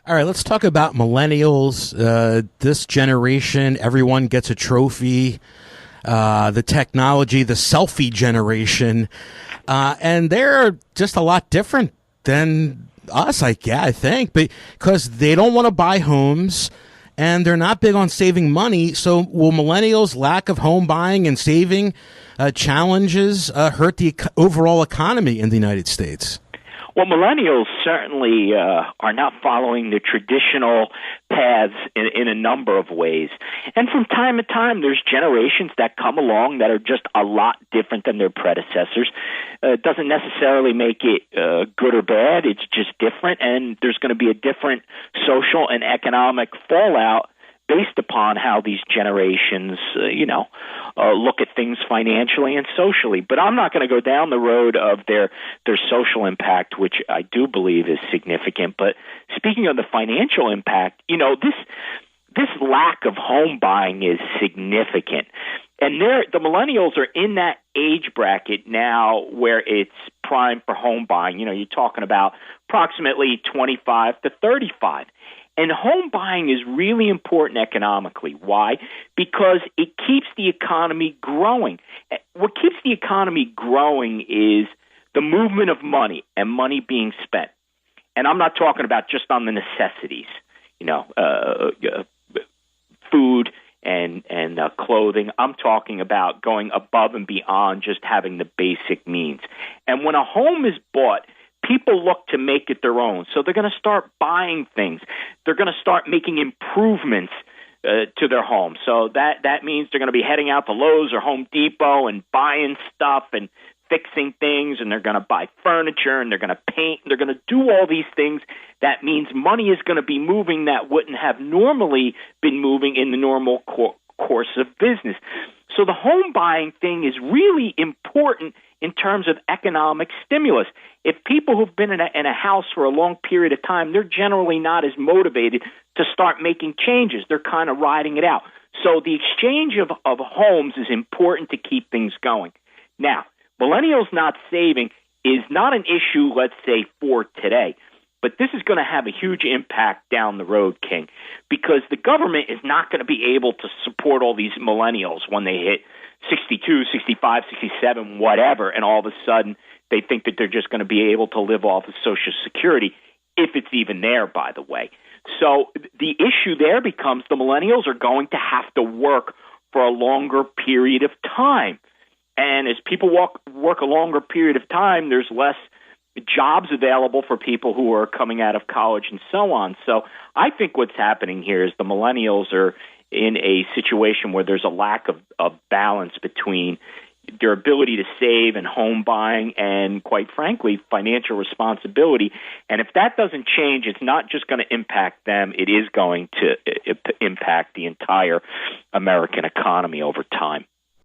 All right, let's talk about millennials. This generation, everyone gets a trophy. The technology, the selfie generation, and they're just a lot different than us, I think, because they don't want to buy homes and they're not big on saving money. So will millennials' lack of home buying and saving challenges hurt the overall economy in the United States? Well, millennials certainly are not following the traditional paths in a number of ways. And from time to time, there's generations that come along that are just a lot different than their predecessors. It doesn't necessarily make it good or bad. It's just different, and there's going to be a different social and economic fallout based upon how these generations, look at things financially and socially. But I'm not going to go down the road of their social impact, which I do believe is significant. But speaking of the financial impact, this lack of home buying is significant. And the millennials are in that age bracket now where it's prime for home buying. You're talking about approximately 25 to 35. And home buying is really important economically. Why? Because it keeps the economy growing. What keeps the economy growing is the movement of money and money being spent. And I'm not talking about just on the necessities, food and clothing. I'm talking about going above and beyond just having the basic means. And when a home is bought, people look to make it their own. So they're going to start buying things. They're going to start making improvements to their home. So that means they're going to be heading out to Lowe's or Home Depot and buying stuff and fixing things, and they're going to buy furniture, and they're going to paint, and they're going to do all these things. That means money is going to be moving that wouldn't have normally been moving in the normal course of business. So the home buying thing is really important in terms of economic stimulus. If people who've been in a house for a long period of time, they're generally not as motivated to start making changes. They're kind of riding it out. So the exchange of homes is important to keep things going. Now, millennials not saving is not an issue, let's say, for today. But this is going to have a huge impact down the road, King, because the government is not going to be able to support all these millennials when they hit 62, 65, 67, whatever, and all of a sudden they think that they're just going to be able to live off of Social Security, if it's even there, by the way. So the issue there becomes the millennials are going to have to work for a longer period of time. And as people work a longer period of time, there's less jobs available for people who are coming out of college and so on. So I think what's happening here is the millennials are in a situation where there's a lack of balance between their ability to save and home buying and, quite frankly, financial responsibility. And if that doesn't change, it's not just going to impact them. It is going to impact the entire American economy over time.